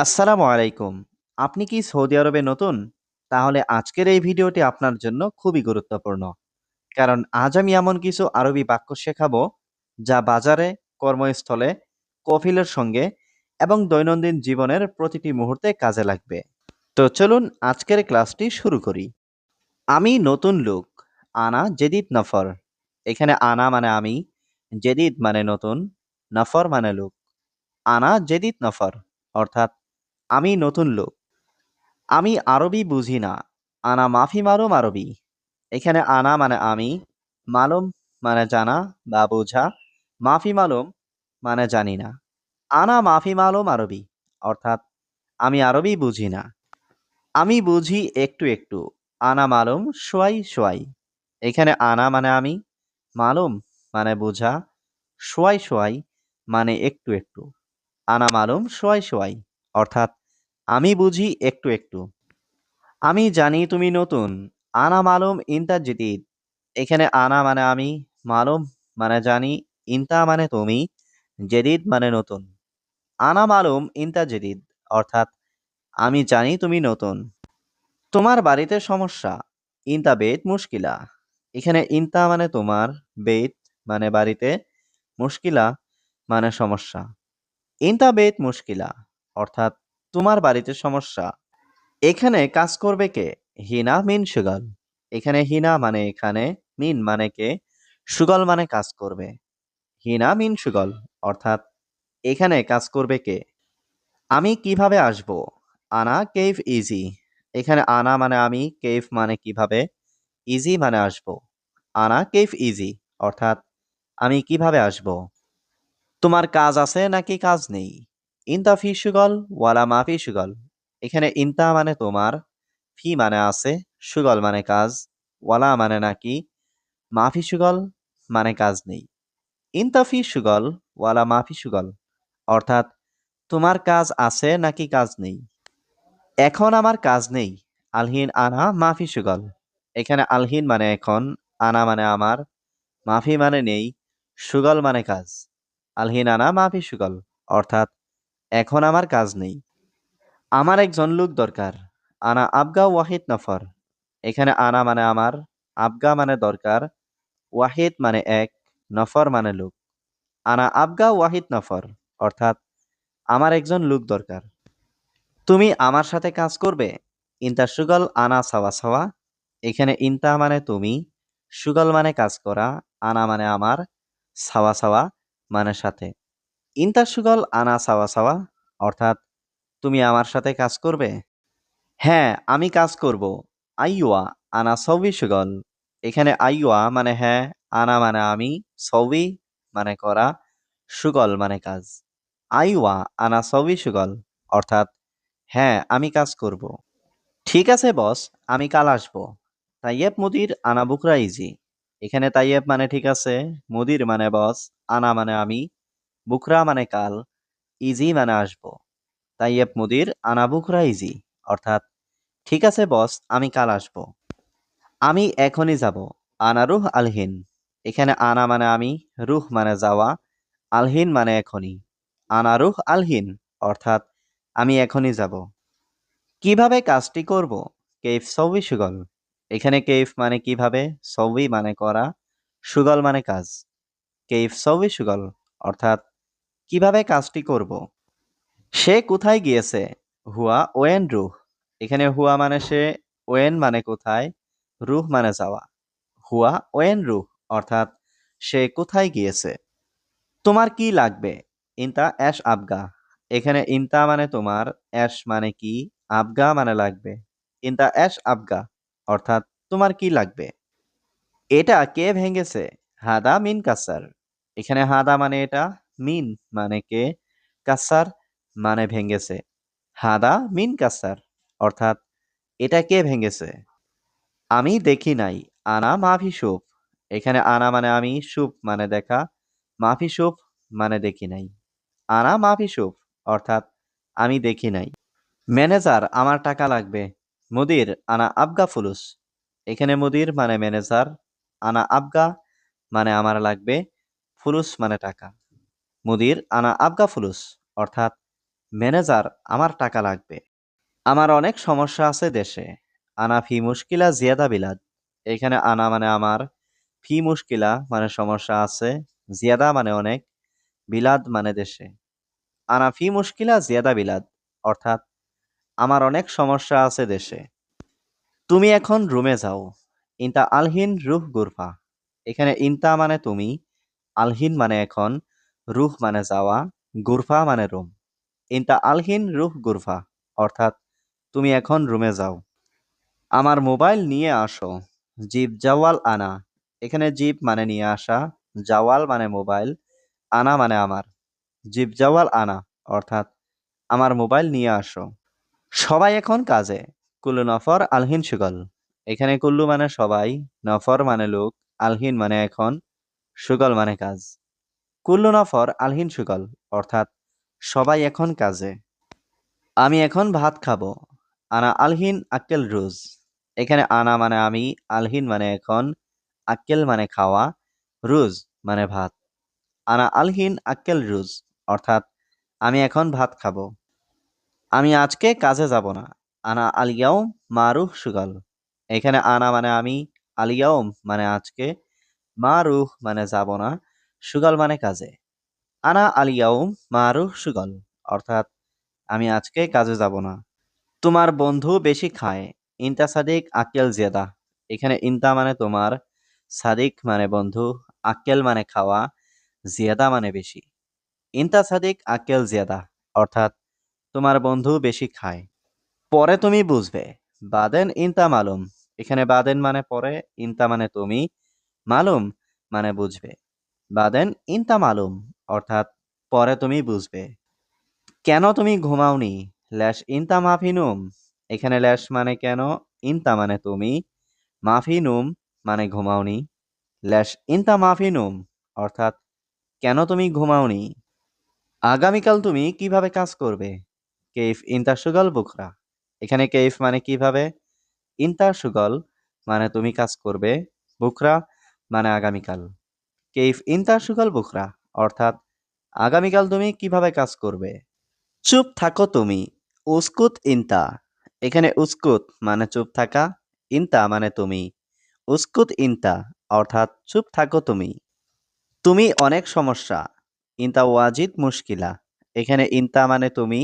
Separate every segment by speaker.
Speaker 1: আসসালামু আলাইকুম। আপনি কি সৌদি আরবে নতুন? তাহলে আজকের এই ভিডিওটি আপনার জন্য খুবই গুরুত্বপূর্ণ। কারণ আজ আমি এমন কিছু আরবি বাক্য শেখাবো যা বাজারে, কর্মস্থলে, কফিলের সঙ্গে এবং দৈনন্দিন জীবনের প্রতিটি মুহূর্তে কাজে লাগবে। তো চলুন আজকের ক্লাসটি শুরু করি। আমি নতুন লোক। আনা জেদিদ নফর। এখানে আনা মানে আমি, জেদিদ মানে নতুন, নফর মানে লোক। আনা জেদিদ নফর অর্থাৎ আমি নতুন লোক। আমি আরবি বুঝি না। আনা মাফি মালুম আরবি। এখানে আনা মানে আমি, মালুম মানে জানা বা বোঝা, মাফি মালুম মানে জানি না। আনা মাফি মালুম আরবি অর্থাৎ আমি আরবি বুঝি না। আমি বুঝি একটু একটু। আনা মালুম সোয়াই সোয়াই। এখানে আনা মানে আমি, মালুম মানে বোঝা, সোয়াই সোয়াই মানে একটু একটু। আনা মালুম সোয়াই সোয়াই অর্থাৎ আমি বুঝি একটু একটু। আমি জানি তুমি নতুন। আনা মালুম ইনতা জদিদ। এখানে আনা মানে আমি, মালুম মানে জানি, ইনতা মানে তুমি, জেদিদ মানে নতুন। আনা মালুম ইনতা জেদিদ অর্থাৎ আমি জানি তুমি নতুন। তোমার বাড়িতে সমস্যা। ইনতা বেত মুশকিলা। এখানে ইনতা মানে তোমার, বেত মানে বাড়িতে, মুশকিলা মানে সমস্যা। ইনতা বেত মুশকিলা অর্থাৎ তোমার বাড়িতে সমস্যা। এখানে কাজ করবে কে? হিনা মিন সুগল। এখানে হিনা মানে এখানে, মিন মানে কে, সুগল মানে কাজ করবে। হিনা মিন সুগল অর্থাৎ এখানে কাজ করবে কে? আমি কিভাবে আসব? আনা কেইফ ইজি। এখানে আনা মানে আমি, কেইফ মানে কিভাবে, ইজি মানে আসব। আনা কেইফ ইজি অর্থাৎ আমি কিভাবে আসব। তোমার কাজ আছে নাকি কাজ নেই? ইনতা ফি সুগল ওয়ালা মাফি সুগল। এখানে ইনতা মানে তোমার, ফি মানে আছে, সুগল মানে কাজ, ওয়ালা মানে নাকি, মাফি সুগল মানে কাজ নেই। ইনতা ফি সুগল ওয়ালা মাফি সুগল অর্থাৎ তোমার কাজ আছে নাকি কাজ নেই। এখন আমার কাজ নেই। আলহিন আনা মাফি সুগল। এখানে আলহিন মানে এখন, আনা মানে আমার, মাফি মানে নেই, সুগল মানে কাজ। আলহিন আনা মাফি সুগল অর্থাৎ এখন আমার কাজ নেই। আমার একজন লোক দরকার। আনা আবগা ওয়াহিদ নফর। এখানে আনা মানে আমার, আবগা মানে দরকার, ওয়াহিদ মানে এক, নফর মানে লোক। আনা আবগা ওয়াহিদ নফর অর্থাৎ আমার একজন লোক দরকার। তুমি আমার সাথে কাজ করবে? ইনতা সুগল আনা সাওয়া সাওয়া। এখানে ইনতা মানে তুমি, সুগল মানে কাজ করা, আনা মানে আমার, সাওয়া সাওয়া মানে সাথে। ইনতা সুগল আনা সাওয়া সাওয়া অর্থাৎ তুমি আমার সাথে কাজ করবে? হ্যাঁ, আমি কাজ করব। আইওয়া আনা সৌবি সুগল। এখানে আইওয়া মানে হ্যাঁ, আনা মানে আমি, সৌবি মানে করা, সুগল মানে কাজ। আইওয়া আনা সৌবি সুগল অর্থাৎ হ্যাঁ, আমি কাজ করব। ঠিক আছে বস, আমি কাল আসব। তাইয়েব মুদির আনা বুকরা ইজি। এখানে তাইয়েব মানে ঠিক আছে, মুদির মানে বস, আনা মানে আমি, বুকরা মানে কাল, ইজি মানে আসব। তাইয়েব মুদির আনা বুকরা ইজি অর্থাৎ ঠিক আছে বস, আমি কাল আসব। আমি এখনই যাব। আনা রুহ আলহিন। এখানে আনা মানে আমি, রুহ মানে যাওয়া, আলহিন মানে এখনই। আনা রুহ আলহিন অর্থাৎ আমি এখনই যাব। কিভাবে কাজটি করব? কেইফ সৌবি সুগল। এখানে কেইফ মানে কিভাবে, সৌবি মানে করা, সুগল মানে কাজ। কেইফ সৌবি সুগল অর্থাৎ কিভাবে কাজটি করব। সে কোথায় গিয়েছে? হুয়া ওয়েন রুহ। এখানে হুয়া মানে সে, ওয়েন মানে কোথায়, রুহ মানে যাওয়া। হুয়া ওয়েন রুহ অর্থাৎ সে কোথায় গিয়েছে। তোমার কি লাগবে? ইনতা অ্যাশ আবগা। এখানে ইনতা মানে তোমার, অ্যাশ মানে কি, আবগা মানে লাগবে। ইনতা অ্যাশ আবগা অর্থাৎ তোমার কি লাগবে। এটা কে ভেঙেছে? হাদা মিন কাসার। এখানে হাদা মানে এটা, মিন মানে কে, কাসার মানে ভেঙেছে। হাদা মিন কাসার অর্থাৎ এটা কে ভেঙেছে। আমি দেখি নাই। আনা মাফি সুপ। এখানে আনা মানে আমি, সুপ মানে দেখা, মাফি সুপ মানে দেখি নাই। আনা মাফি সুপ অর্থাৎ আমি দেখি নাই। ম্যানেজার আমার টাকা লাগবে। মুদির আনা আবগা ফুলুস। এখানে মুদির মানে ম্যানেজার, আনা আবগা মানে আমার লাগবে, ফুলুস মানে টাকা। মুদির আনা আবগা ফুলুস অর্থাৎ ম্যানেজার, আমার টাকা লাগবে। আমার অনেক সমস্যা আছে দেশে। আনা ফি মুশকিলা জিয়াদা বিলাদ। এখানে আনা মানে আমার, ফি মুশকিলা মানে সমস্যা আছে, জিয়াদা মানে অনেক, বিলাদ মানে দেশে। আনা ফি মুশকিলা জিয়াদা বিলাদ অর্থাৎ আমার অনেক সমস্যা আছে দেশে। তুমি এখন রুমে যাও। ইনতা আলহিন রুহ গুরফা। এখানে ইনতা মানে তুমি, আলহিন মানে এখন, রুহ মানে যাওয়া, গুরফা মানে রুম। ইনতা আলহিন রুহ গুরফা অর্থাৎ তুমি এখন রুমে যাও। আমার মোবাইল নিয়ে আসো। জিব জাওয়াল আনা। এখানে জিব মানে নিয়ে আসা, জাওয়াল মানে মোবাইল, আনা মানে আমার। জিব জাওয়াল আনা অর্থাৎ আমার মোবাইল নিয়ে আসো। সবাই এখন কাজে। কুল্লু নফর আলহিন সুগল। এখানে কুল্লু মানে সবাই, নফর মানে লোক, আলহিন মানে এখন, সুগল মানে কাজ। কুল্লু নফর আলহিন সুগল অর্থাৎ সবাই এখন কাজে। আমি এখন ভাত খাবো। আনা আলহিন আক্কেল রুজ। এখানে আনা মানে আমি, আলহিন মানে এখন, আক্কেল মানে খাওয়া, রুজ মানে ভাত। আনা আলহিন আক্কেল রুজ অর্থাৎ আমি এখন ভাত খাবো। আমি আজকে কাজে যাব না। আনা আলিয়াউম মারুহ সুগল। এখানে আনা মানে আমি, আলিয়াউম মানে আজকে, মারুহ মানে যাব না, সুগল মানে কাজে। আনা আলিয়াউম মারুহ সুগল অর্থাৎ আমি আজকে কাজে যাব না। তোমার বন্ধু বেশি খায়। ইনতা সাদিক আক্কেল জিয়াদা। এখানে ইনতা মানে তোমার, সাদিক মানে বন্ধু, আক্কেল মানে খাওয়া, জিয়াদা মানে বেশি। ইনতা সাদিক আক্কেল জিয়াদা অর্থাৎ তোমার বন্ধু বেশি খায়। পরে তুমি বুঝবে। বাদেন ইনতা মালুম। এখানে বাদেন মানে পরে, ইনতা মানে তুমি, মালুম মানে বুঝবে। বাদেন ইনতা মালুম অর্থাৎ পরে তুমি বুঝবে। কেন তুমি ঘুমাওনি? ল্যাশ ইনতা মাফিনুম। এখানে ল্যাশ মানে কেন, ইনতা মানে তুমি, মাফিনুম মানে ঘুমাওনি, ল্যাশ ইনতা মাফিনুম অর্থাৎ কেন তুমি ঘুমাওনি? আগামীকাল তুমি কিভাবে কাজ করবে? কেইফ ইনতা সুগল বুকরা। এখানে কেইফ মানে কিভাবে, ইনতা সুগল মানে তুমি কাজ করবে, বুকরা মানে আগামীকাল। কেইফ ইনতা সুগল বুকরা অর্থাৎ আগামীকাল তুমি কিভাবে কাজ করবে? চুপ থাকো তুমি। উস্কুত ইনতা। এখানে উস্কুত মানে চুপ থাকা, ইনতা মানে তুমি, উস্কুত ইনতা অর্থাৎ চুপ থাকো তুমি। তুমি অনেক সমস্যা। ইনতা ওয়াজিদ মুশকিলা। এখানে ইনতা মানে তুমি,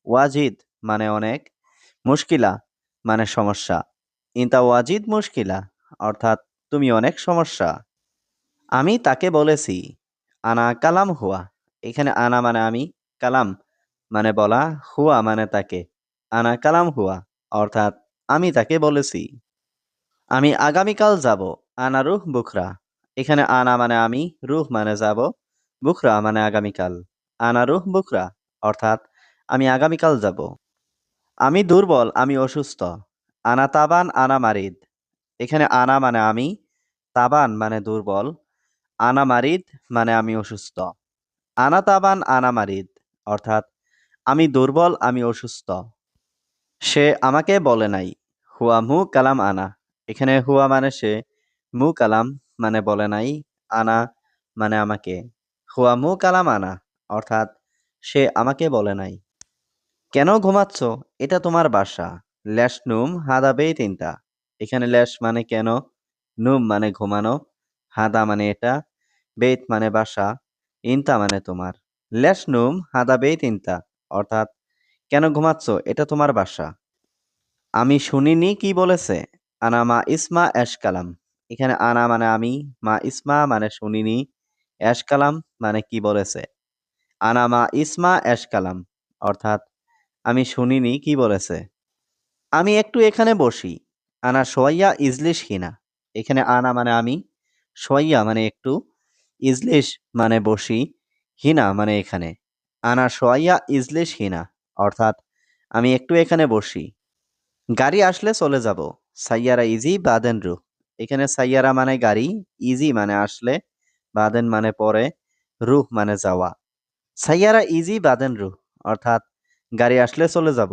Speaker 1: ওয়াজিদ মানে অনেক, মুশকিলা মানে সমস্যা। ইনতা ওয়াজিদ মুশকিলা অর্থাৎ তুমি অনেক সমস্যা। আমি তাকে বলেছি। আনা কালাম হুয়া। এখানে আনা মানে আমি, কালাম মানে বলা, হুয়া মানে তাকে। আনা কালাম হুয়া অর্থাৎ আমি তাকে বলেছি। আমি আগামীকাল যাব। আনা রুহ বুখরা। এখানে আনা মানে আমি, রুহ মানে যাব, বুখরা মানে আগামীকাল। আনা রুহ বুখরা অর্থাৎ আমি আগামীকাল যাব। আমি দুর্বল, আমি অসুস্থ। আনা তাবান আনা মারিদ। এখানে আনা মানে আমি, তাবান মানে দুর্বল, আনা মারিদ মানে আমি অসুস্থ। আনা তাবান আনা মারিদ অর্থাৎ আমি দুর্বল, আমি অসুস্থ। সে আমাকে বলে নাই। হুয়া মু কালাম আনা। এখানে হুয়া মানে সে, মু কালাম মানে বলে নাই, আনা মানে আমাকে। হুয়া মু কালাম আনা অর্থাৎ সে আমাকে বলে নাই। কেন ঘুমাচ্ছ? এটা তোমার বাসা। ল্যাশ নুম হাদা বেই তিনটা। এখানে ল্যাশ মানে কেন, নুম মানে ঘুমানো, হাদা মানে এটা, বেত মানে বাসা, ইনতা মানে তোমার। ল্যাশ নুম হাদা বেই তিনটা অর্থাৎ কেন ঘুমাচ্ছ? এটা তোমার বাসা। আমি শুনিনি কি বলেছে। আনা মা ইসমা এশ কালাম। এখানে আনা মানে আমি, মা ইসমা মানে শুনিনি, এশ কালাম মানে কি বলেছে। আনা মা ইসমা এশ কালাম অর্থাৎ আমি শুনিনি কি বলেছে। আমি একটু এখানে বসি। আনা সোয়াইয়া ইজলিশ হিনা। এখানে আনা মানে আমি, সোয়াইয়া মানে একটু, ইজলিশ মানে বসি, হিনা মানে এখানে। আনা সোয়াইয়া ইজলিশ হিনা অর্থাৎ আমি একটু এখানে বসি। গাড়ি আসলে চলে যাব। সাইয়ারা ইজি বাদেন রুহ। এখানে সাইয়ারা মানে গাড়ি, ইজি মানে আসলে, বাদেন মানে পরে, রুহ মানে যাওয়া। সাইয়ারা ইজি বাদেন রুহ অর্থাৎ গাড়ি আসলে চলে যাব।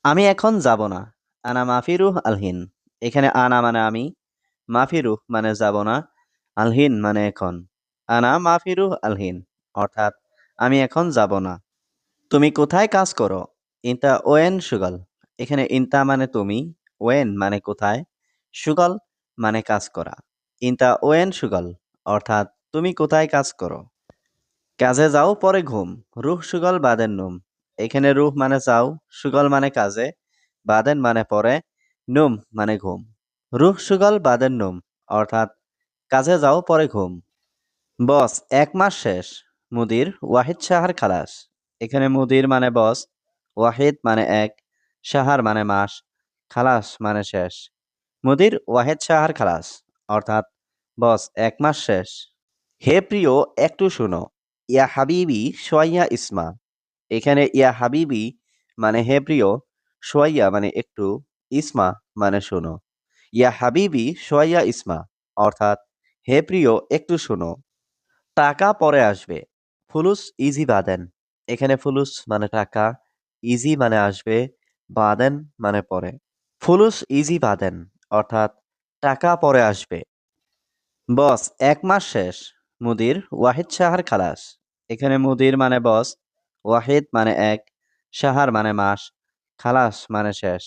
Speaker 1: আমি এখন যাব না। আনা মাফি রুহ আলহিন। এখানে আনা মানে আমি, মাফি রুহ মানে যাব না, আলহিন মানে এখন। আনা মাফি রুহ আলহিন অর্থাৎ আমি এখন যাব না। তুমি কোথায় কাজ করো? ইন্তা ওয়েন সুগল। এখানে ইন্তা মানে তুমি, ওয়েন মানে কোথায়, সুগল মানে কাজ করা। ইন্তা ওয়েন সুগল অর্থাৎ তুমি কোথায় কাজ করো? কাজে যাও পরে ঘুম। রুহ সুগল বাদেন নুম। এখানে রুহ মানে যাও, সুগল মানে কাজে, বাদেন মানে পরে, নুম মানে ঘুম। রুহ সুগল বাদেন নুম অর্থাৎ কাজে যাও পরে ঘুম। বস, ১ মাস শেষ। মুদির, ওয়াহিদ শাহর খালাস। এখানে মুদির মানে বস, ওয়াহিদ মানে এক, শাহর মানে মাস, খালাস মানে শেষ। মুদির ওয়াহিদ শাহর খালাস অর্থাৎ বস ১ মাস শেষ। হে প্রিয়, একটু শুনো। ইয়া হাবিবি সোয়াইয়া ইসমা। এখানে ইয়া হাবিবি মানে হে প্রিয়, সোয়াইয়া মানে একটু, ইসমা মানে শোনো। ইয়া হাবিবি সোয়াইয়া ইসমা অর্থাৎ হে প্রিয়, একটু শোনো। টাকা পরে আসবে। ফুলুস ইজি বাদেন। এখানে ফুলুস মানে টাকা, ইজি মানে আসবে, বাদেন মানে পরে। ফুলুস ইজি বাদেন অর্থাৎ টাকা পরে আসবে। বস, ১ মাস শেষ। মুদির ওয়াহিদ শাহর খালাস। এখানে মুদির মানে বস, ওয়াহিদ মানে এক, শাহর মানে মাস, খালাস মানে শেষ।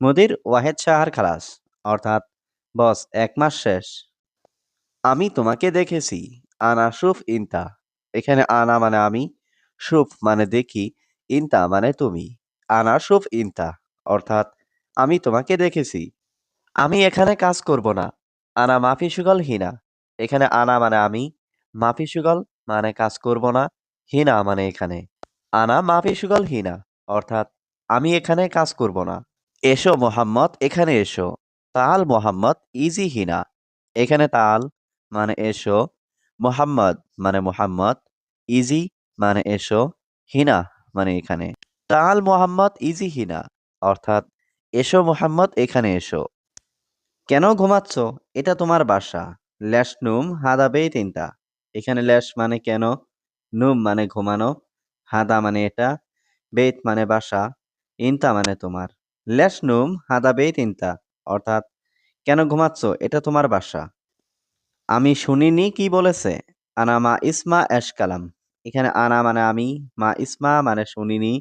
Speaker 1: মুদির ওয়াহিদ শাহর খালাস অর্থাৎ বস ১ মাস শেষ। আমি তোমাকে দেখেছি। আনা শুফ ইনতা। এখানে আনা মানে আমি, শুফ মানে দেখি, ইনতা মানে তুমি। আনা শুফ ইনতা অর্থাৎ আমি তোমাকে দেখেছি। আমি এখানে কাজ করব না। আনা মাফি সুগল হিনা। এখানে আনা মানে আমি, মাফি সুগল মানে কাজ করব না, হিনা মানে এখানে। আনা মাফি সুগল হিনা অর্থাৎ আমি এখানে কাজ করব না। এসো মোহাম্মদ, এখানে এসো। তাল মোহাম্মদ ইজি হিনা। এখানে তাল মানে এসো, মোহাম্মদ মানে মোহাম্মদ, ইজি মানে এসো, হিনা মানে এখানে। তাল মোহাম্মদ ইজি হিনা অর্থাৎ এসো মোহাম্মদ, এখানে এসো। কেন ঘুমাচ্ছ? এটা তোমার বাসা। ল্যাশ নুম হাদা বেই তিনটা। এখানে ল্যাশ মানে কেন, নুম মানে ঘুমানো, হাদা মানে এটা, বেত মানে বাসা, ইনতা মানে তোমার। ল্যাশ নুম হাদা বেই তিনটা অর্থাৎ কেন ঘুমাচ্ছ? এটা তোমার বাসা। আমি শুনিনি কি বলেছে? আনা মা ইসমা এশ কালাম। এখানে আনা মানে আমি, মা ইসমা মানে শুনিনি,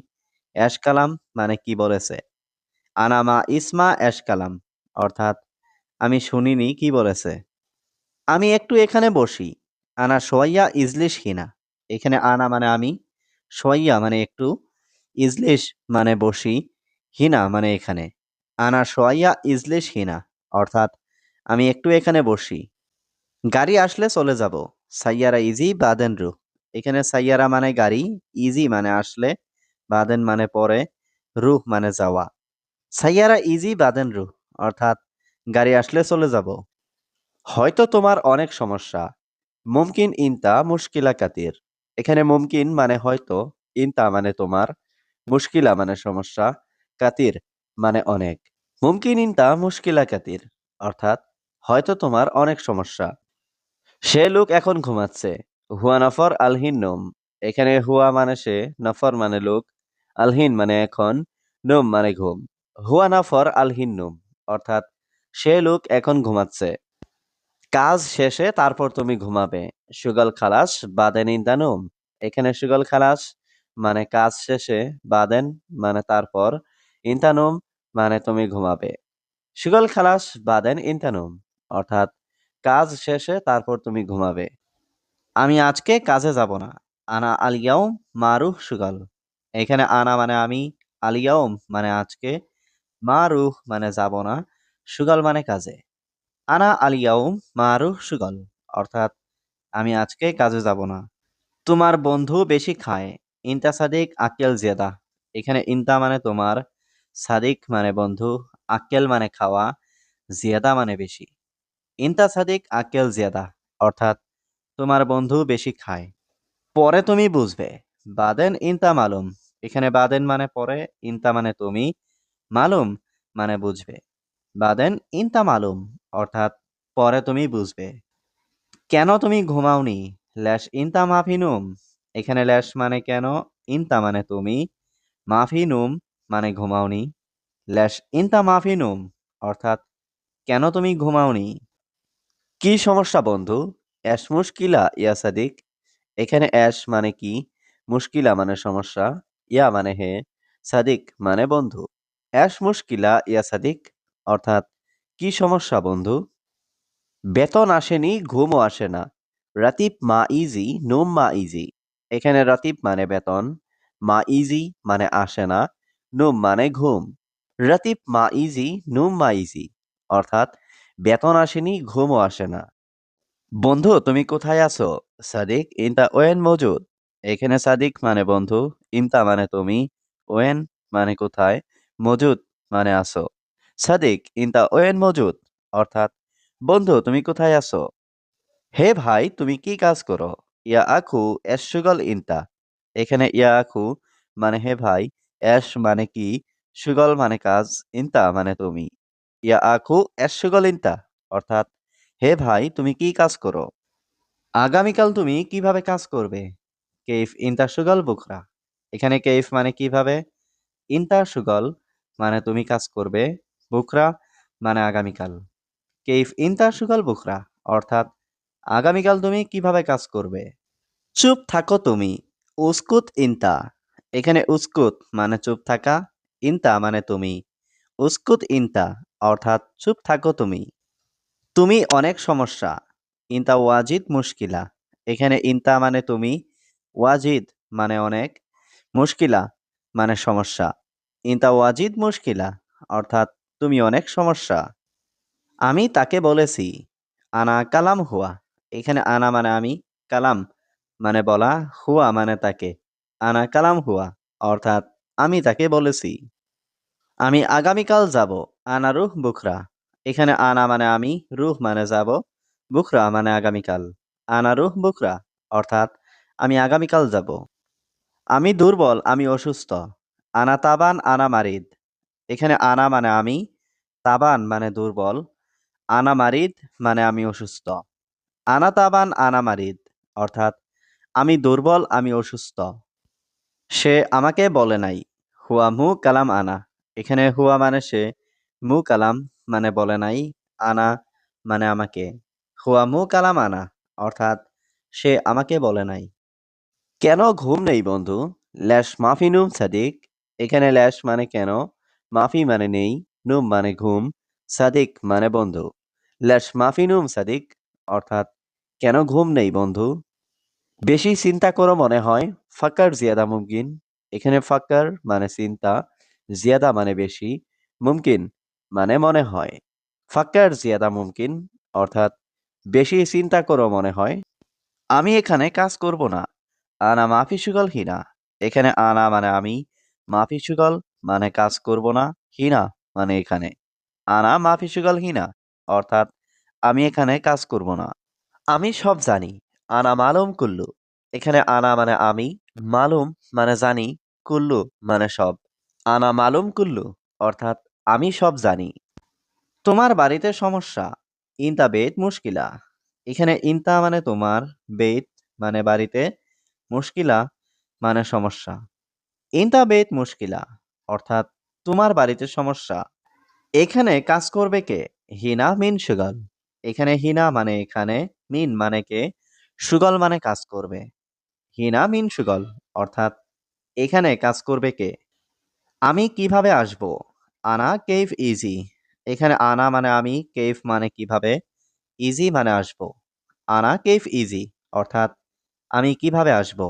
Speaker 1: এশ কালাম মানে কি বলেছে। আনা মা ইসমা এশ কালাম অর্থাৎ আমি শুনিনি কি বলেছে। আমি একটু এখানে বসি। আনা সোয়াইয়া ইজলিশ হিনা। এখানে আনা মানে আমি, সোয়াইয়া মানে একটু, ইজলিশ মানে বসি, হিনা মানে এখানে। আনা সোয়াইয়া ইজলিশ হিনা অর্থাৎ আমি একটু এখানে বসি। গাড়ি আসলে চলে যাব। সাইয়ারা ইজি বাদেন রু। এখানে সাইয়ারা মানে গাড়ি, ইজি মানে আসলে, বাদেন মানে পরে, রুহ মানে যাওয়া। সাইয়ারা ইজি বাদেন রুহ অর্থাৎ গাড়ি আসলে চলে যাব। হয়তো তোমার অনেক সমস্যা। মুমকিন ইনতা মুশকিলা কাতির। এখানে মুমকিন মানে হয়তো, ইনতা মানে তোমার, মুশকিলা মানে সমস্যা, কাতির মানে অনেক। মুমকিন ইনতা মুশকিলা কাতির অর্থাৎ হয়তো তোমার অনেক সমস্যা। সে লোক এখন ঘুমাচ্ছে। হুয়া নফর আলহিন নোম। এখানে হুয়া মানে সে, নফর মানে লোক, আলহিন মানে এখন, নোম মানে ঘুম। হুয়া নফর আলহিন নোম অর্থাৎ সে লোক এখন ঘুমাচ্ছে। কাজ শেষে তারপর তুমি ঘুমাবে। সুগল খালাস বাদেন ইন্দানুম। এখানে সুগল খালাস মানে কাজ শেষে, বাদেন মানে তারপর, ইন্তানুম মানে তুমি ঘুমাবে। সুগল খালাস বাদেন ইন্তানুম অর্থাৎ কাজ শেষে তারপর তুমি ঘুমাবে। আমি আজকে কাজে যাব না। আনা আলিয়াউম মারুহ সুগল। এখানে আনা মানে আমি, আলিয়াউম মানে আজকে, মারুহ মানে যাব না, সুগল মানে কাজে। আনা আলিয়াউম মারুহ সুগল অর্থাৎ আমি আজকে কাজে যাব না। তোমার বন্ধু বেশি খায়। ইনতা সাদিক আক্কেল জিয়াদা। এখানে ইনতা মানে তোমার, সাদিক মানে বন্ধু, আক্কেল মানে খাওয়া, জিয়াদা মানে বেশি। ইনতা সাদিক আক্কেল জিয়াদা অর্থাৎ তোমার বন্ধু বেশি খায়। পরে তুমি বুঝবে। বাদেন ইনতা মালুম। এখানে বাদেন মানে পরে, ইনতা মানে তুমি, মালুম মানে বুঝবে। বাদেন ইনতা মালুম অর্থাৎ পরে তুমি বুঝবে। কেন তুমি ঘুমাওনি? ল্যাশ ইনতা মাফিনুম। এখানে ল্যাশ মানে কেন, ইনতা মানে তুমি, মাফিনুম মানে ঘুমাওনি, ল্যাশ ইনতা মাফিনুম অর্থাৎ কেন তুমি ঘুমাওনি। কি সমস্যা বন্ধু? অ্যাশ মুশকিলা ইয়া সাদিক। এখানে অ্যাশ মানে কি, মুশকিলা মানে সমস্যা, ইয়া মানে হে, সাদিক মানে বন্ধু। এশ মুশকিলা ইয়া সাদিক, অর্থাৎ কি সমস্যা বন্ধু? বেতন আসেনি, ঘুমও আসে না। রাতিব মা ইজি, নুম মা ইজি। এখানে রাতিব মানে বেতন, মা ইজি মানে আসে না, নুম মানে ঘুম। রাতিব মা ইজি, নুম মা ইজি, অর্থাৎ বেতন আসেনি, ঘুমও আসে না। বন্ধু তুমি কোথায় আছো? সাদিক ইনতা ওয়েন মজুদ। এখানে সাদিক মানে বন্ধু, ইনতা মানে তুমি, ওয়েন মানে কোথায়, মজুদ মানে আছো। সাদিক ইনতা ওয়েন মজুদ, অর্থাৎ বন্ধু তুমি কোথায় আছো? হে ভাই তুমি কি কাজ করো? ইয়া আখু এস সুগল ইনতা। এখানে ইয়া আখু মানে হে ভাই, এস মানে কি, সুগল মানে কাজ, ইনতা মানে তুমি। ইয়া আখু এস সুগল ইনতা, অর্থাৎ হে ভাই তুমি কি কাজ করো? আগামীকাল তুমি কিভাবে কাজ করবে? কেইফ ইনতা সুগল বুকরা। এখানে কেইফ মানে কিভাবে, ইনতা সুগল মানে তুমি কাজ করবে, বুকরা মানে আগামীকাল। কেইফ ইনতা সুগল বুকরা, অর্থাৎ আগামীকাল তুমি কিভাবে কাজ করবে? চুপ থাকো তুমি। উস্কুত ইনতা। এখানে উস্কুত মানে চুপ থাকা, ইনতা মানে তুমি। উস্কুত ইনতা, অর্থাৎ চুপ থাকো তুমি। তুমি অনেক সমস্যা। ইনতা ওয়াজিদ মুশকিলা। এখানে ইনতা মানে তুমি, ওয়াজিদ মানে অনেক, মুশকিলা মানে সমস্যা। ইনতা ওয়াজিদ মুশকিলা, অর্থাৎ তুমি অনেক সমস্যা। আমি তাকে বলেছি। আনা কালাম হুয়া। এখানে আনা মানে আমি, কালাম মানে বলা, হুয়া মানে তাকে। আনা কালাম হুয়া, অর্থাৎ আমি তাকে বলেছি। আমি আগামীকাল যাব। আনা রুহ বুখরা। এখানে আনা মানে আমি, রুহ মানে যাব, বুখরা মানে আগামীকাল। আনা রুহ বুখরা, অর্থাৎ আমি আগামীকাল যাব। আমি দুর্বল, আমি অসুস্থ। আনা তাবান আনা মারিদ। এখানে আনা মানে আমি, তাবান মানে দুর্বল, আনা মারিদ মানে আমি অসুস্থ। আনা তাবান আনা মারিদ, অর্থাৎ আমি দুর্বল, আমি অসুস্থ। সে আমাকে বলে নাই। হুয়া মু কালাম আনা। এখানে হুয়া মানে সে, মু কালাম মানে বলে নাই, আনা মানে আমাকে। হুয়া মু কালাম আনা, অর্থাৎ সে আমাকে বলে নাই। কেন ঘুম নেই বন্ধু? ল্যাশ মাফি নুম সাদিক। এখানে ল্যাশ মানে কেন, মাফি মানে নেই, নুম মানে ঘুম, সাদিক মানে বন্ধু। ল্যাশ মাফি নুম সাদিক, অর্থাৎ কেন ঘুম নেই বন্ধু? বেশি চিন্তা করো মনে হয়, ফাক্কার জিয়াদা মুমকিন। এখানে ফাক্কার মানে চিন্তা, জিয়াদা মানে বেশি, মুমকিন মানে মনে হয়। ফাক্কার জিয়াদা মুমকিন, অর্থাৎ বেশি চিন্তা করো মনে হয়। আমি এখানে কাজ করব না। আনা মাফি সুগল হিনা। এখানে আনা মানে আমি, মাফি সুগল মানে কাজ করব না, হিনা মানে এখানে। আনা মাফি সুগল হিনা, অর্থাৎ আমি এখানে কাজ করব না। আমি সব জানি। আনা মালুম কুল্লু। এখানে আনা মানে আমি, মালুম মানে জানি, কুল্লু মানে সব। আনা মালুম কুল্লু, অর্থাৎ আমি সব জানি। তোমার বাড়িতে সমস্যা। ইনতা বেত মুশকিলা। এখানে ইনতা মানে তোমার, বেত মানে বাড়িতে, মুশকিলা মানে সমস্যা। ইনতা বেত মুশকিলা, অর্থাৎ তোমার বাড়িতে সমস্যা। এখানে কাজ করবে কে? হিনা মিন সুগল। এখানে হিনা মানে এখানে, মিন মানে কে, সুগল মানে কাজ করবে। হিনা মিন সুগল, অর্থাৎ এখানে কাজ করবে কে? আমি কিভাবে আসব? আনা কেইফ ইজি। এখানে আনা মানে আমি, কেইফ মানে কিভাবে, ইজি মানে আসব। আনা কেইফ ইজি, অর্থাৎ আমি কিভাবে আসব?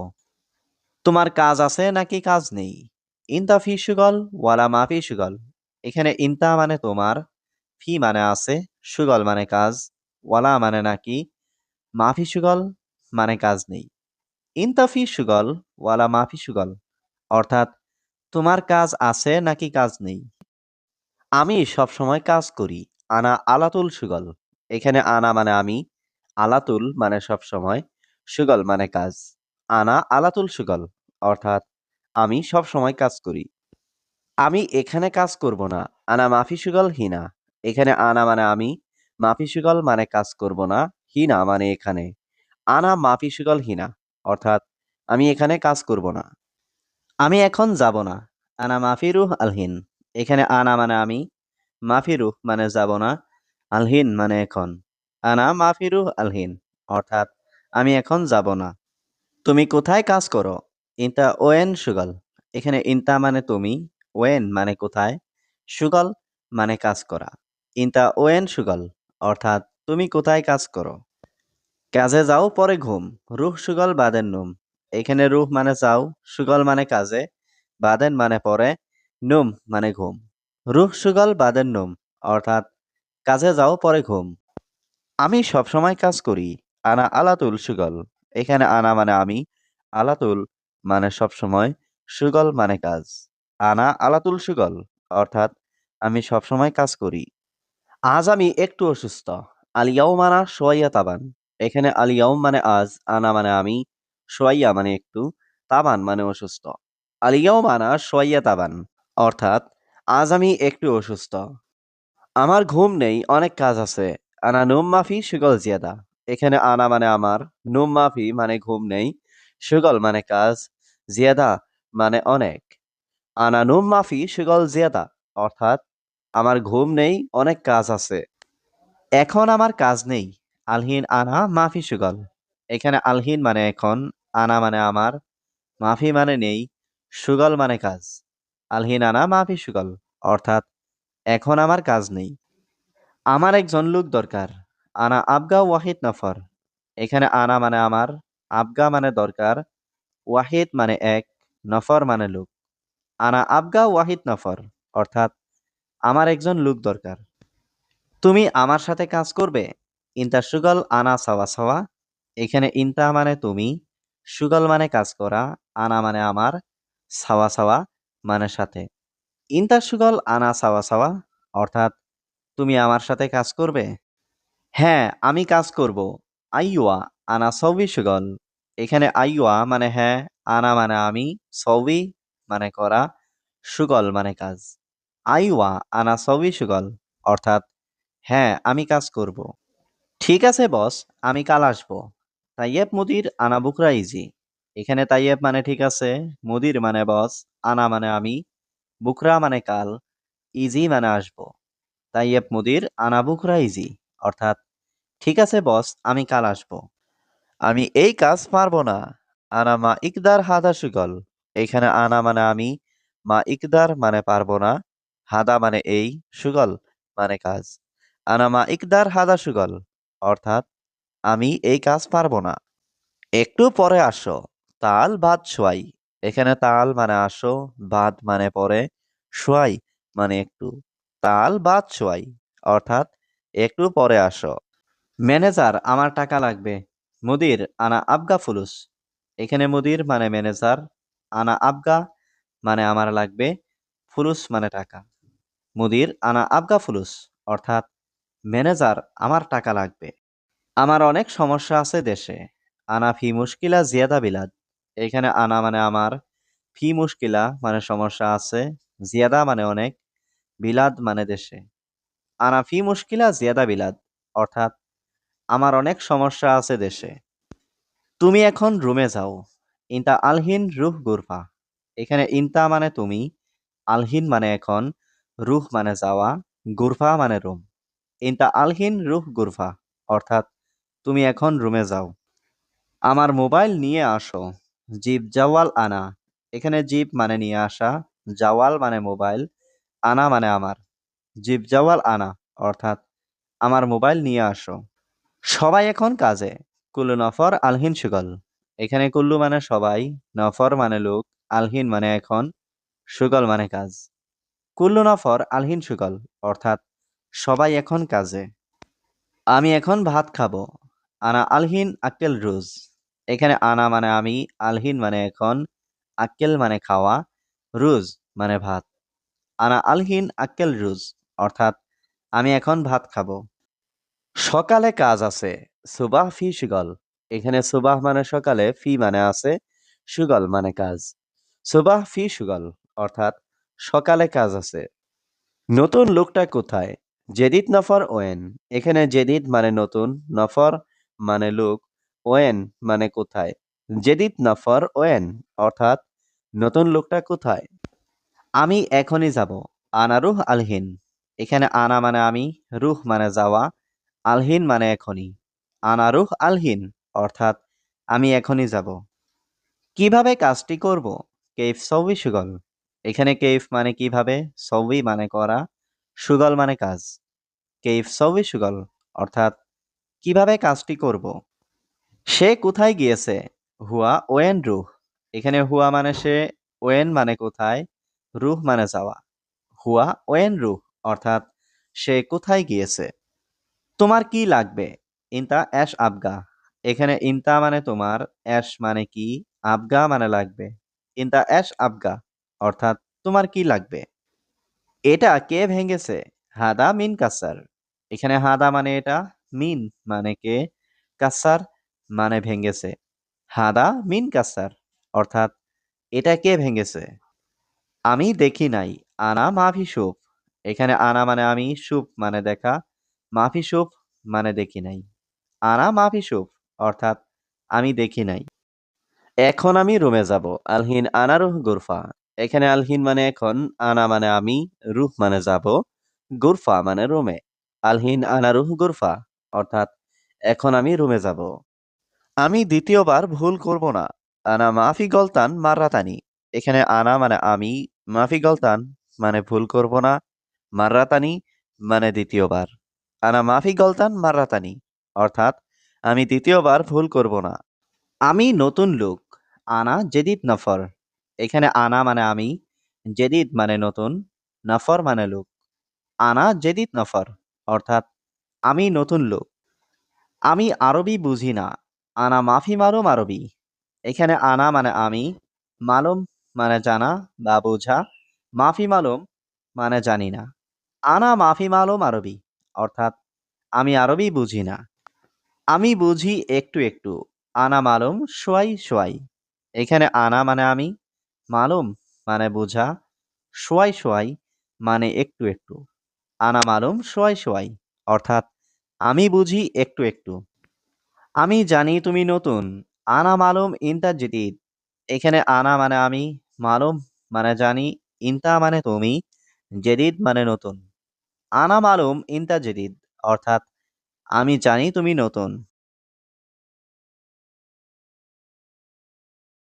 Speaker 1: তোমার কাজ আছে নাকি কাজ নেই? ইনতা ফি সুগল ওয়ালা মাফি সুগল। এখানে ইনতা মানে তোমার, ফি মানে আছে, সুগল মানে কাজ, ওয়ালা মানে নাকি, মাফি সুগল মানে কাজ নেই। ইনতা ফি সুগল ওয়ালা মাফি সুগল, অর্থাৎ তোমার কাজ আছে নাকি কাজ নেই। আমি সবসময় কাজ করি। আনা আলাতুল সুগল। এখানে আনা মানে আমি, আলাতুল মানে সবসময়, সুগল মানে কাজ। আনা আলাতুল সুগল, অর্থাৎ আমি সবসময় কাজ করি। আমি এখানে কাজ করব না। আনা মাফি সুগল হিনা। এখানে আনা মানে আমি, মাফি সুগল মানে কাজ করব না, হিনা মানে এখানে। আনা মাফি সুগল হিনা, অর্থাৎ আমি এখানে কাজ করব না। আমি এখন যাব না। আনা মাফি রুহ আলহিন। এখানে আনা মানে আমি, মাফি রুহ মানে যাব না, আলহিন মানে এখন। আনা মাফি রুহ আলহিন, অর্থাৎ আমি এখন যাব না। তুমি কোথায় কাজ করো? ইনতা ওয়েন সুগল। এখানে ইনতা মানে তুমি, ওয়েন মানে কোথায়, সুগল মানে কাজ করা। ইনতা ওয়েন সুগল অর্থাৎ তুমি কোথায় কাজ করো। কাজে যাও পরে ঘুম, রুহ সুগল বাদেন নুম। এখানে রুহ মানে যাও, সুগল মানে কাজে, বাদেন মানে পরে, নুম মানে ঘুম। রুহ সুগল বাদেন নুম অর্থাৎ কাজে যাও পরে ঘুম। আমি সবসময় কাজ করি, আনা আলাতুল সুগল। এখানে আনা মানে আমি, আলাতুল মানে সবসময়, সুগল মানে কাজ। আনা আলাতুল সুগল অর্থাৎ আমি সবসময় কাজ করি। আজ আমি একটু অসুস্থ, আলিয়াও মানা সোয়াইয়া তাবান। এখানে আলিয়াউম মানে আজ, আনা মানে আমি, সোয়াইয়া মানে একটু, তাবান মানে অসুস্থ। আলিয়াও মানা সোয়াইয়া তাবান অর্থাৎ আজ আমি একটু অসুস্থ। আমার ঘুম নেই, অনেক কাজ আছে। আনা নুম মাফি সুগল জিয়াদা। এখানে আনা মানে আমার, নুম মাফি মানে ঘুম নেই, সুগল মানে কাজ, জিয়াদা মানে অনেক। আনা নুম মাফি সুগল জিয়াদা অর্থাৎ আমার ঘুম নেই, অনেক কাজ আছে। এখন আমার কাজ নেই, আলহিন আনা মাফি সুগল। এখানে আলহিন মানে এখন, আনা মানে আমার, মাফি মানে নেই, সুগল মানে কাজ। আলহিন আনা মাফি সুগল অর্থাৎ এখন আমার কাজ নেই। আমার একজন লোক দরকার, আনা আবগা ওয়াহিদ নফর। এখানে আনা মানে আমার, আবগা মানে দরকার, ওয়াহিদ মানে এক, নফর মানে লোক। আনা আবগা ওয়াহিদ নফর অর্থাৎ আমার একজন লোক দরকার। তুমি আমার সাথে কাজ করবে, ইনতা সুগল আনা সাওয়া সাওয়া। এখানে ইনতা মানে তুমি, সুগল মানে কাজ করা, আনা মানে আমার, সাওয়া সাওয়া মানে সাথে। ইনতা সুগল আনা সাওয়া সাওয়া অর্থাৎ তুমি আমার সাথে কাজ করবে। হ্যাঁ, আমি কাজ করব। আইওয়া আনা সৌবি সুগল। এখানে আইওয়া মানে হ্যাঁ, আনা মানে আমি, সৌবি মানে করা, সুগল মানে কাজ। আইওয়া আনা সৌবি সুগল অর্থাৎ হ্যাঁ, আমি কাজ করব। ঠিক আছে বস, আমি কাল আসবো। তাইয়েব মুদির আনা বুকরা ইজি। এখানে তাইয়েব মানে ঠিক আছে, মুদির মানে বস, আনা মানে আমি, বুকরা মানে কাল, ইজি মানে আসবো। তাইয়েব মুদির আনা বুকরা ইজি অর্থাৎ ঠিক আছে বস, আমি কাল আসবো। আমি এই কাজ পারবো না, আনা মা ইকদার হাদা সুগল। এখানে আনা মানে আমি, মা ইকদার মানে পারবো না, হাদা মানে এই, সুগল মানে কাজ। আনা মা ইকদার হাদা সুগল অর্থাৎ আমি এই কাজ পারবো না। একটু পরে আসো, তাল বাদ শোয়াই। এখানে তাল মানে আসো, বাদ মানে পরে, শোয়াই মানে একটু। তাল বাদ শোয়াই অর্থাৎ একটু পরে আসো। ম্যানেজার আমার টাকা লাগবে, মুদির আনা আবগা ফুলুস। এখানে মুদির মানে ম্যানেজার, আনা আবগা মানে আমার লাগবে, ফুলুস মানে টাকা। মুদির আনা আবগা ফুলুস অর্থাৎ ম্যানেজার আমার টাকা লাগবে। আমার অনেক সমস্যা আছে দেশে, আনা ফি মুশকিলা জিয়াদা বিলাদ। এখানে আনা মানে আমার, ফি মুশকিলা মানে সমস্যা আছে, জিয়াদা মানে অনেক, বিলাদ মানে দেশে। আনা ফি মুশকিলা জিয়াদা বিলাদ অর্থাৎ আমার অনেক সমস্যা আছে দেশে। তুমি এখন রুমে যাও, ইনতা আলহিন রুহ গুরফা। এখানে ইনতা মানে তুমি, আলহিন মানে এখন, রুহ মানে যাওয়া, গুরফা মানে রুম। ইনতা আলহিন রুহ গুরফা অর্থাৎ তুমি এখন রুমে যাও। আমার মোবাইল নিয়ে আসো, জিপ জাওয়াল আনা। এখানে জিপ মানে নিয়ে আসা, জাওয়াল মানে মোবাইল, আনা মানে আমার। জিপ জাওয়াল আনা অর্থাৎ আমার মোবাইল নিয়ে আসো। সবাই এখন কাজে, কুল্লু নফর আলহিন সুগল। এখানে কুল্লু মানে সবাই, নফর মানে লোক, আলহিন মানে এখন, সুগল মানে কাজ। কুল্লু নফর আলহিন সুগল অর্থাৎ সবাই এখন কাজে। আমি এখন ভাত খাবো, আনা আলহিন আক্কেল রুজ। এখানে আনা মানে আমি, আলহিন মানে এখন, আক্কেল মানে খাওয়া, রুজ মানে ভাত। আনা আলহিন আক্কেল রুজ অর্থাৎ আমি এখন ভাত খাবো। সকালে কাজ আছে, সুবাহ ফি সুগল। এখানে সুবাহ মানে সকালে, ফি মানে আছে, সুগল মানে কাজ। সুবাহ ফি সুগল অর্থাৎ সকালে কাজ আছে। নতুন লোকটা কোথায়, জেদিদ নফর ওয়েন। এখানে জেদিদ মানে নতুন, নফর মানে লোক, ওয়েন মানে কোথায়। জেদিদ নফর ওয়েন অর্থাৎ নতুন লোকটা কোথায়। আমি এখনই যাব, আনা রুহ আলহিন। এখানে আনা মানে আমি, রুহ মানে যাওয়া, আলহিন মানে এখনই। আনা রুহ আলহিন অর্থাৎ আমি এখনই যাব। কিভাবে কাজটি করব, কেইফ সৌবি সুগল। এখানে কেইফ মানে কিভাবে, সৌবি মানে করা, সুগল মানে কাজ। কেইফ সৌবি সুগল অর্থাৎ কিভাবে কাজটি করব। সে কোথায় গিয়েছে? হুয়া ওয়েন রুহ। এখানে হুয়া মানে সে, ওয়েন মানে কোথায়, রুহ মানে যাওয়া। হুয়া ওয়েন রুহ অর্থাৎ সে কোথায় গিয়েছে। তোমার কি লাগবে? ইনতা অ্যাশ আবগা। এখানে ইনতা মানে তোমার, অ্যাশ মানে কি, আবগা মানে লাগবে। ইনতা অ্যাশ আবগা অর্থাৎ তোমার কি লাগবে। এটা কে ভেঙেছে? হাদা মিন কাসার। এখানে হাদা মানে এটা, মিন মানে কে, কাসার মানে ভেঙেছে। হাদা মিন কাসার অর্থাৎ এটা কে ভেঙেছে। আমি দেখি নাই। আনা মাফি সুপ। এখানে আনা মানে আমি, সুপ মানে দেখা, মাফি সুপ মানে দেখি নাই। আনা মাফি সুপ অর্থাৎ আমি দেখি নাই। এখন আমি রুমে যাব। আলহিন আনা রুহ গুরফা। এখানে আলহিন মানে এখন, আনা মানে আমি, রুহ মানে যাব, গুরফা মানে রুমে। আলহিন আনা রুহ গুরফা অর্থাৎ এখন আমি রুমে যাব। আমি দ্বিতীয়বার ভুল করব না। আনা মাফি গলতান মাররাতানি। এখানে আনা মানে আমি, মাফি গলতান মানে ভুল করব না, মাররাতানি মানে দ্বিতীয়বার। আনা মাফি গলতান মাররাতানি অর্থাৎ আমি দ্বিতীয়বার ভুল করব না। আমি নতুন লোক। আনা জেদিদ নফর। এখানে আনা মানে আমি, জেদিদ মানে নতুন, নফর মানে লোক। আনা জেদিদ নফর অর্থাৎ আমি নতুন লোক। আমি আরবি বুঝি না। আনা মাফি মালুম আরবি। এখানে আনা মানে আমি, মালুম মানে জানা বা বোঝা, মাফি মালুম মানে জানি না। আনা মাফি মালুম আরবি অর্থাৎ আমি আরবি বুঝি না। আমি বুঝি একটু একটু। আনা মালুম সোয়াই সোয়াই। এখানে আনা মানে আমি, মালুম মানে বোঝা, সোয়াই সোয়াই মানে একটু একটু। আনা মালুম সোয়াই সোয়াই অর্থাৎ আমি বুঝি একটু একটু। আমি জানি তুমি নতুন। আনা মালুম ইনতা জেদিদ। এখানে আনা মানে আমি, মালুম মানে জানি, ইনতা মানে তুমি, জেদিদ মানে নতুন। আনা মালুম ইনতা জেদিদ অর্থাৎ আমি জানি তুমি নতুন।